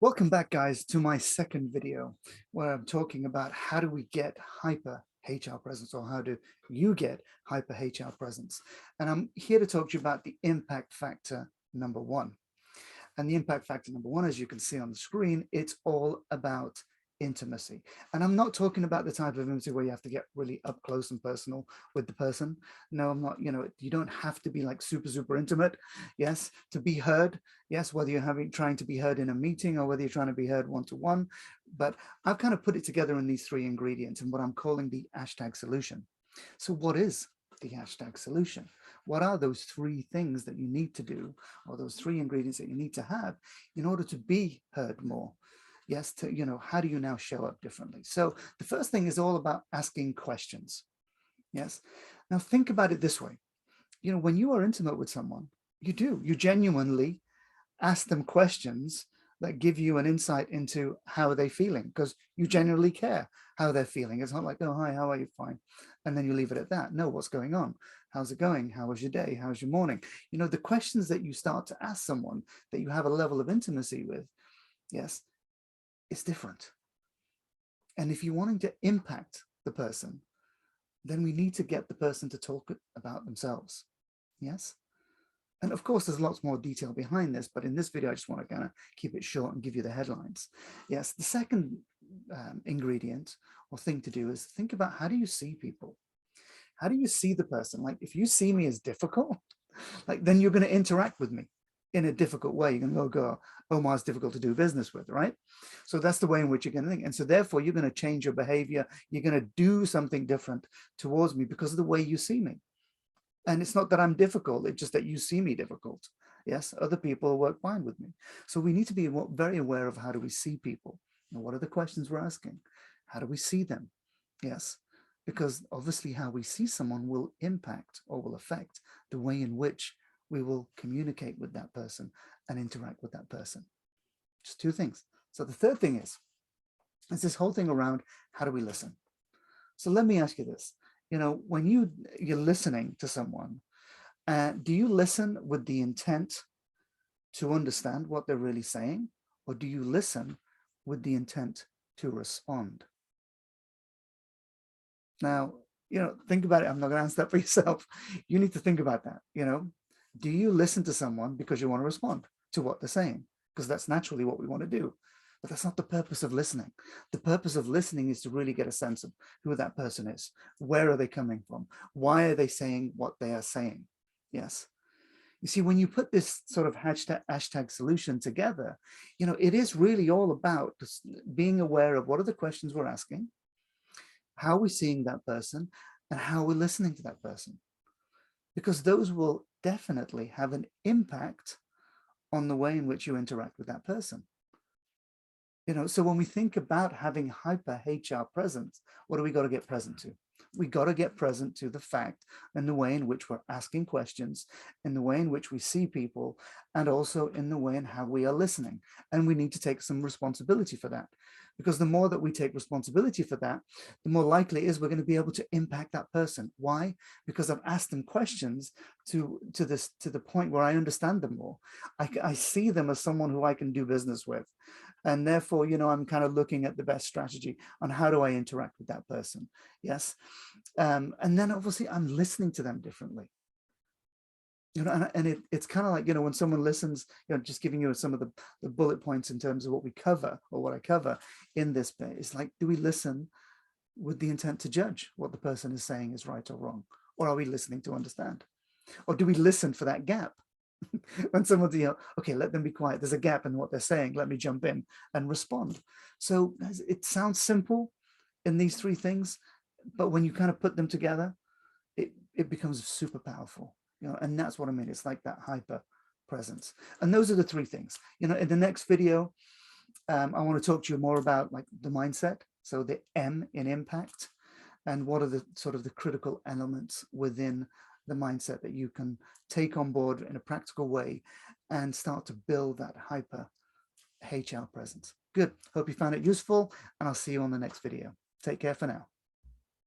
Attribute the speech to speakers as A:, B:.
A: Welcome back, guys, to my second video where I'm talking about how do we get hyper HR presence, or how do you get hyper HR presence. And I'm here to talk to you about the impact factor number one. And the impact factor number one, as you can see on the screen, it's all about intimacy. And I'm not talking about the type of intimacy where you have to get really up close and personal with the person. No, I'm not, you don't have to be like super intimate, yes, to be heard. Yes, whether you're trying to be heard in a meeting or whether you're trying to be heard one-to-one. But I've kind of put it together in these three ingredients and what I'm calling the hashtag solution. So what is the hashtag solution? What are those three things that you need to do, or those three ingredients that you need to have in order to be heard more? Yes, how do you now show up differently? So the first thing is all about asking questions. Yes. Now think about it this way. When you are intimate with someone, you genuinely ask them questions that give you an insight into how they're feeling, because you genuinely care how they're feeling. It's not like, oh, hi, how are you? Fine. And then you leave it at that. No, what's going on? How's it going? How was your day? How's your morning? The questions that you start to ask someone that you have a level of intimacy with, yes, it's different. And if you're wanting to impact the person, then we need to get the person to talk about themselves. Yes. And of course, there's lots more detail behind this, but in this video, I just want to kind of keep it short and give you the headlines. Yes, the second ingredient or thing to do is think about, how do you see people? How do you see the person? Like, if you see me as difficult, like, then you're going to interact with me in a difficult way. You're going to go, Omar's difficult to do business with, right? So that's the way in which you're going to think. And so therefore, you're going to change your behavior. You're going to do something different towards me because of the way you see me. And it's not that I'm difficult, it's just that you see me difficult. Yes, other people work fine with me. So we need to be very aware of how do we see people. And what are the questions we're asking? How do we see them? Yes, because obviously how we see someone will impact or will affect the way in which we will communicate with that person and interact with that person. Just two things. So the third thing is this whole thing around how do we listen? So let me ask you this. When you're listening to someone, do you listen with the intent to understand what they're really saying, or do you listen with the intent to respond? Now, think about it. I'm not going to answer that for yourself. You need to think about that. Do you listen to someone because you want to respond to what they're saying? Because that's naturally what we want to do. But that's not the purpose of listening. The purpose of listening is to really get a sense of who that person is. Where are they coming from? Why are they saying what they are saying? Yes. You see, when you put this sort of hashtag solution together, it is really all about being aware of what are the questions we're asking, how we're seeing that person, and how we're listening to that person. Because those will definitely have an impact on the way in which you interact with that person. So when we think about having hyper HR presence, what do we got to get present to? We got to get present to the fact and the way in which we're asking questions, in the way in which we see people, and also in the way in how we are listening. And we need to take some responsibility for that, because the more that we take responsibility for that, the more likely it is we're going to be able to impact that person. Why? Because I've asked them questions to the point where I understand them more. I see them as someone who I can do business with. And therefore, I'm kind of looking at the best strategy on how do I interact with that person. Yes. And then obviously I'm listening to them differently. And it's kind of like, when someone listens, just giving you some of the bullet points in terms of what we cover, or what I cover in this bit, it's like, do we listen with the intent to judge what the person is saying is right or wrong? Or are we listening to understand? Or do we listen for that gap? When someone's, okay, let them be quiet. There's a gap in what they're saying. Let me jump in and respond. So it sounds simple in these three things, but when you kind of put them together, it becomes super powerful, and that's what I mean. It's like that hyper presence. And those are the three things. In the next video, I want to talk to you more about like the mindset. So the M in impact, and what are the sort of the critical elements within the mindset that you can take on board in a practical way and start to build that hyper HR presence. Good. Hope you found it useful, and I'll see you on the next video. Take care for now.